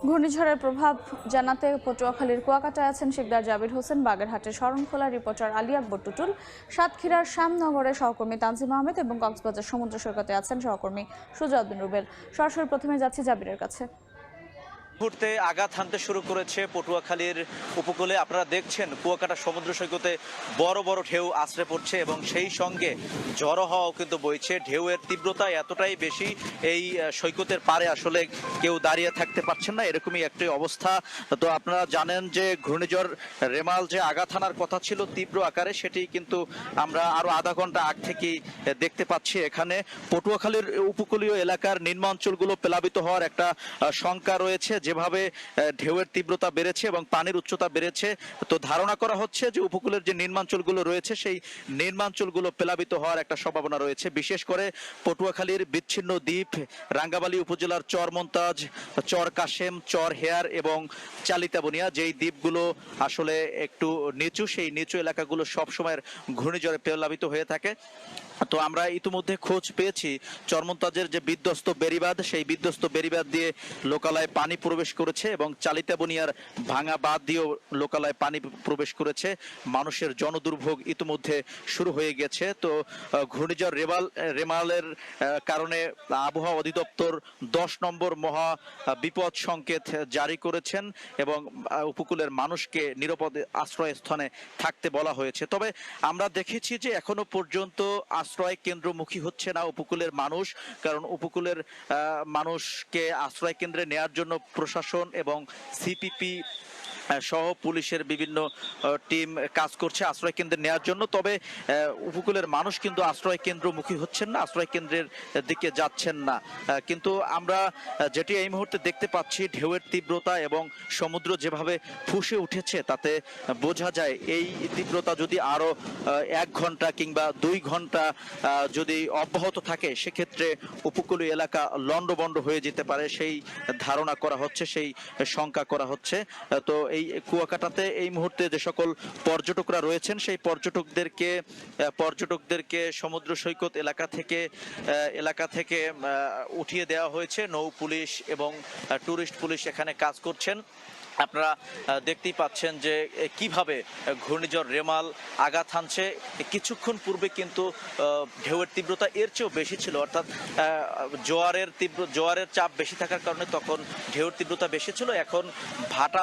ঘূর্ণিঝড়ের প্রভাব জানাতে পটুয়াখালীর কুয়াকাটায় আছেন শিকদার জাবির হোসেন, বাগেরহাটের শরণখোলা রিপোর্টার আলী আকবর টুটুল, সাতক্ষীরার শ্যামনগরের সহকর্মী তানজিম আহমেদ এবং কক্সবাজার সমুদ্র সৈকতে আছেন সহকর্মী সুজাউদ্দিন রুবেল। সরাসরি প্রথমে যাচ্ছি জাবিরের কাছে। মুহূর্তে আঘাত হানতে শুরু করেছে পটুয়াখালীর উপকূলে। আপনারা দেখছেন কুয়াকাটা সমুদ্র সৈকতে বড় বড় ঢেউ আছড়ে পড়ছে এবং সেই সঙ্গে ঝড়ো হাওয়াও কিন্তু বইছে। ঢেউয়ের তীব্রতা এতটাই বেশি, এই সৈকতের পারে আসলে কেউ দাঁড়িয়ে থাকতে পারছেন না, এরকমই একটি অবস্থা। তো আপনারা জানেন যে ঘূর্ণিঝড় রেমাল যে আঘাত হানার কথা ছিল তীব্র আকারে, সেটি কিন্তু আমরা আরো আধা ঘন্টা আগ থেকেই দেখতে পাচ্ছি। এখানে পটুয়াখালীর উপকূলীয় এলাকার নিম্নাঞ্চলগুলো প্লাবিত হওয়ার একটা শঙ্কা রয়েছে। যেভাবে ঢেউয়ের তীব্রতা বেড়েছে এবং পানির উচ্চতা বেড়েছে, তো ধারণা করা হচ্ছে যে উপকূলের যে নিম্নাঞ্চলগুলো রয়েছে সেই নিম্নাঞ্চলগুলো প্লাবিত হওয়ার একটা সম্ভাবনা রয়েছে। বিশেষ করে পটুয়াখালীর বিচ্ছিন্ন দ্বীপ, রাঙ্গাবালী উপজেলার চর মন্তাজ, চর কাশেম, চর হেয়ার এবং চালিতাবনিয়া, যেই দ্বীপগুলো আসলে একটু নিচু, সেই নিচু এলাকাগুলো সবসময় ঘূর্ণিঝড়ে প্লাবিত হয়ে থাকে। তো আমরা ইতিমধ্যে খোঁজ পেয়েছি চরমন্তাজের যে বিধ্বস্ত বেড়িবাঁধ, সেই বিধ্বস্ত বেড়িবাঁধ দিয়ে লোকালয়ে পানি প্রবেশ করেছে এবং চালিতাবনিয়ার ভাঙা বাঁধ দিয়েও লোকালয়ে পানি প্রবেশ করেছে। মানুষের জনদুর্ভোগ ইতিমধ্যে শুরু হয়ে গেছে। তো ঘূর্ণিঝড় রেমালের কারণে আবহাওয়া অধিদপ্তর 10 নম্বর মহা বিপদ সংকেত জারি করেছেন এবং উপকূলের মানুষকে নিরাপদ আশ্রয়স্থানে থাকতে বলা হয়েছে। তবে আমরা দেখেছি যে এখনো পর্যন্ত আশ্রয় কেন্দ্রমুখী হচ্ছে না উপকূলের মানুষ, কারণ উপকূলের মানুষকে আশ্রয় কেন্দ্রে নেয়ার জন্য প্রশাসন এবং সিপিপি সহ পুলিশের বিভিন্ন টিম কাজ করছে আশ্রয় কেন্দ্রে নেওয়ার জন্য। তবে উপকূলের মানুষ কিন্তু আশ্রয় কেন্দ্রমুখী হচ্ছেন না, আশ্রয় কেন্দ্রের দিকে যাচ্ছেন না। কিন্তু আমরা যেটি এই মুহূর্তে দেখতে পাচ্ছি, ঢেউয়ের তীব্রতা এবং সমুদ্র যেভাবে ফুঁসে উঠেছে, তাতে বোঝা যায় এই তীব্রতা যদি আরো 1 ঘন্টা কিংবা 2 ঘন্টা যদি অব্যাহত থাকে, সেক্ষেত্রে উপকূলীয় এলাকা লন্ডভন্ড হয়ে যেতে পারে, সেই ধারণা করা হচ্ছে, সেই শঙ্কা করা হচ্ছে। তো এই কুয়াকাটাতে এই মুহূর্তে যে সকল পর্যটকরা রয়েছেন, সেই পর্যটকদেরকে সমুদ্র সৈকত এলাকা থেকে উঠিয়ে দেওয়া হয়েছে। নৌ পুলিশ এবং টুরিস্ট পুলিশ এখানে কাজ করছেন। আপনারা দেখতেই পাচ্ছেন যে কিভাবে ঘূর্ণিঝড় রেমাল আঘাত হানছে। কিছুক্ষণ পূর্বে কিন্তু ঢেউয়ের তীব্রতা এর চেয়েও বেশি ছিল, অর্থাৎ জোয়ারের চাপ বেশি থাকার কারণে তখন ঢেউয়ের তীব্রতা বেশি ছিল। এখন ভাটা